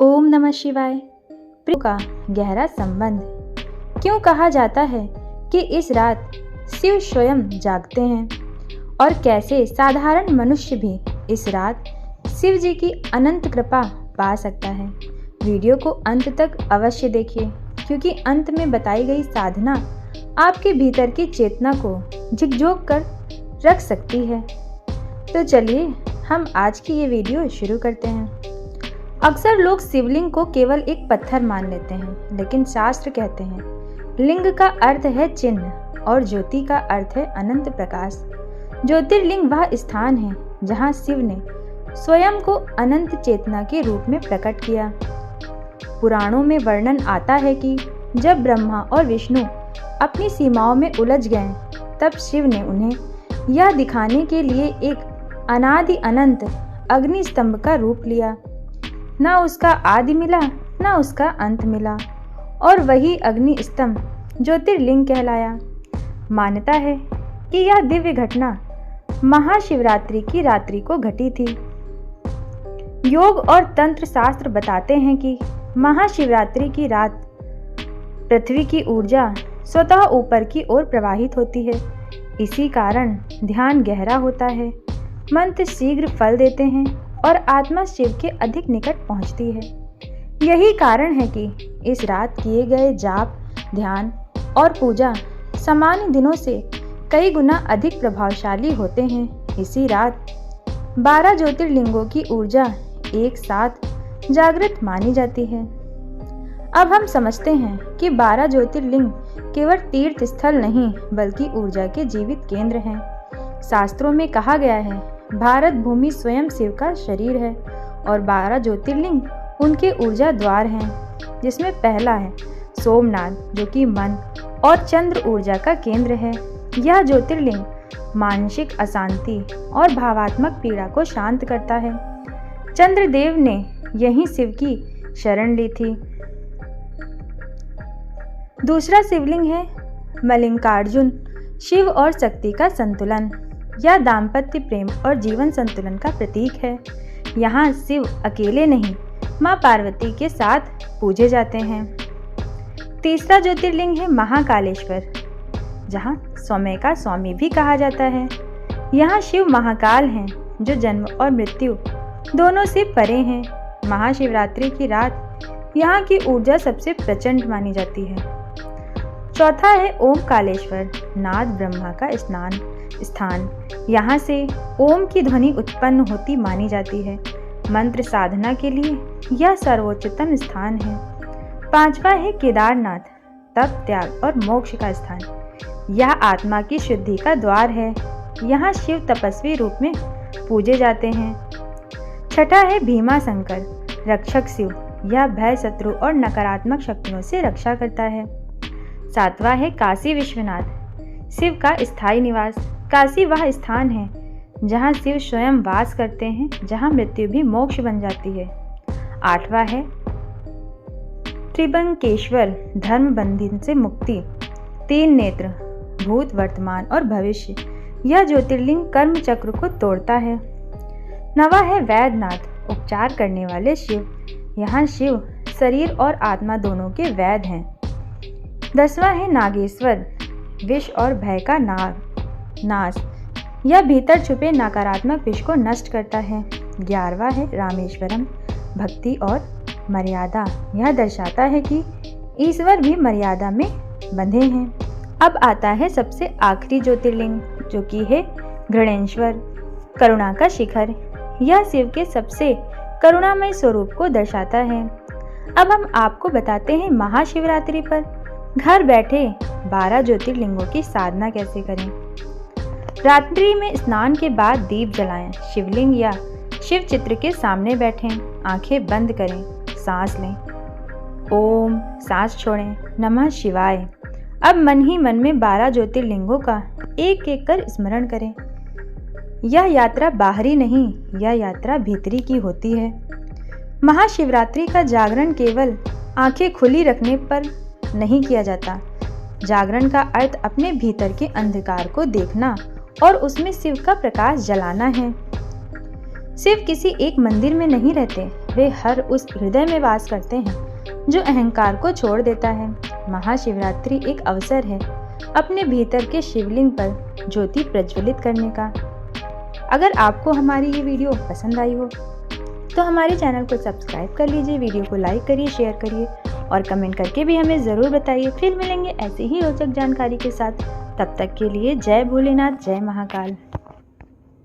ओम नमः शिवाय। प्रेम का गहरा संबंध। क्यों कहा जाता है कि इस रात शिव स्वयं जागते हैं और कैसे साधारण मनुष्य भी इस रात शिव जी की अनंत कृपा पा सकता है। वीडियो को अंत तक अवश्य देखिए, क्योंकि अंत में बताई गई साधना आपके भीतर की चेतना को झकझोर कर रख सकती है। तो चलिए हम आज की ये वीडियो शुरू करते हैं। अक्सर लोग शिवलिंग को केवल एक पत्थर मान लेते हैं, लेकिन शास्त्र कहते हैं लिंग का अर्थ है चिन्ह और ज्योति का अर्थ है अनंत प्रकाश। ज्योतिर्लिंग वह स्थान है जहां शिव ने स्वयं को अनंत चेतना के रूप में प्रकट किया। पुराणों में वर्णन आता है कि जब ब्रह्मा और विष्णु अपनी सीमाओं में उलझ गए, तब शिव ने उन्हें यह दिखाने के लिए एक अनादि अनंत अग्नि स्तंभ का रूप लिया। न उसका आदि मिला न उसका अंत मिला, और वही अग्नि स्तंभ ज्योतिर्लिंग कहलाया। मान्यता है कि यह दिव्य घटना महाशिवरात्रि की रात्रि को घटी थी। योग और तंत्र शास्त्र बताते हैं कि महाशिवरात्रि की रात पृथ्वी की ऊर्जा स्वतः ऊपर की ओर प्रवाहित होती है। इसी कारण ध्यान गहरा होता है, मंत्र शीघ्र फल देते हैं और आत्मा शिव के अधिक निकट पहुंचती है। यही कारण है कि इस रात किए गए जाप, ध्यान और पूजा सामान्य दिनों से कई गुना अधिक प्रभावशाली होते हैं। इसी रात 12 ज्योतिर्लिंगों की ऊर्जा एक साथ जागृत मानी जाती है। अब हम समझते हैं कि 12 ज्योतिर्लिंग केवल तीर्थ स्थल नहीं, बल्कि ऊर्जा के जीवित केंद्र हैं। शास्त्रों में कहा गया है, भारत भूमि स्वयं शिव का शरीर है और 12 ज्योतिर्लिंग उनके ऊर्जा द्वार हैं, जिसमें पहला है सोमनाथ, जो कि मन और चंद्र ऊर्जा का केंद्र है। यह ज्योतिर्लिंग मानसिक अशांति और भावात्मक पीड़ा को शांत करता है। चंद्रदेव ने यहीं शिव की शरण ली थी। दूसरा शिवलिंग है मल्लिकार्जुन, शिव और शक्ति का संतुलन। यह दाम्पत्य प्रेम और जीवन संतुलन का प्रतीक है। यहाँ शिव अकेले नहीं, माँ पार्वती के साथ पूजे जाते हैं। तीसरा ज्योतिर्लिंग है महाकालेश्वर, जहाँ सौम्य का स्वामी भी कहा जाता है। यहाँ शिव महाकाल हैं, जो जन्म और मृत्यु दोनों से परे हैं। महाशिवरात्रि की रात यहाँ की ऊर्जा सबसे प्रचंड मानी जाती है। चौथा है ओमकालेश्वर, नाद ब्रह्मा का स्थान। यहाँ से ओम की ध्वनि उत्पन्न होती मानी जाती है। मंत्र साधना के लिए यह सर्वोच्चतम स्थान है। पांचवा है केदारनाथ, तप, त्याग और मोक्ष का स्थान। यह आत्मा की शुद्धि का द्वार है। यहाँ शिव तपस्वी रूप में पूजे जाते हैं। छठा है भीमाशंकर, रक्षक शिव। यह भय, शत्रु और नकारात्मक शक्तियों से रक्षा करता है। सातवां है काशी विश्वनाथ, शिव का स्थायी निवास। काशी वह स्थान है जहाँ शिव स्वयं वास करते हैं, जहाँ मृत्यु भी मोक्ष बन जाती है। आठवां है त्रिबंकेश्वर, धर्म बंधन से मुक्ति, 3 नेत्र, भूत, वर्तमान और भविष्य। यह ज्योतिर्लिंग कर्म चक्र को तोड़ता है। नवा है वैद्यनाथ, उपचार करने वाले शिव। यहाँ शिव शरीर और आत्मा दोनों के वैद्य हैं। 10वां है नागेश्वर, विष और भय का नाश। यह भीतर छुपे नकारात्मक विष को नष्ट करता है। 11वां है रामेश्वरम, भक्ति और मर्यादा। यह दर्शाता है कि ईश्वर भी मर्यादा में बंधे हैं। अब आता है सबसे आखिरी ज्योतिर्लिंग, जो कि है घृणेश्वर, करुणा का शिखर। यह शिव के सबसे करुणामय स्वरूप को दर्शाता है। अब हम आपको बताते हैं महाशिवरात्रि पर घर बैठे 12 ज्योतिर्लिंगों की साधना कैसे करें। रात्रि में स्नान के बाद दीप जलाएं, शिवलिंग या शिव चित्र के सामने बैठें, आंखें बंद करें, सांस लें, ओम, सांस छोड़ें, नमः शिवाय। अब मन ही मन में 12 ज्योतिर्लिंगों का एक एक कर स्मरण करें। यह यात्रा बाहरी नहीं, यह यात्रा भीतरी की होती है। महाशिवरात्रि का जागरण केवल आंखें खुली रखने पर नहीं किया जाता। जागरण का अर्थ अपने भीतर के अंधकार को देखना और उसमें शिव का प्रकाश जलाना है। शिव किसी एक मंदिर में नहीं रहते, वे हर उस हृदय में वास करते हैं जो अहंकार को छोड़ देता है। महाशिवरात्रि एक अवसर है अपने भीतर के शिवलिंग पर ज्योति प्रज्वलित करने का। अगर आपको हमारी ये वीडियो पसंद आई हो तो हमारे चैनल को सब्सक्राइब कर लीजिए, वीडियो को लाइक करिए, शेयर करिए और कमेंट करके भी हमें ज़रूर बताइए। फिर मिलेंगे ऐसे ही रोचक जानकारी के साथ। तब तक के लिए जय भोलेनाथ, जय महाकाल।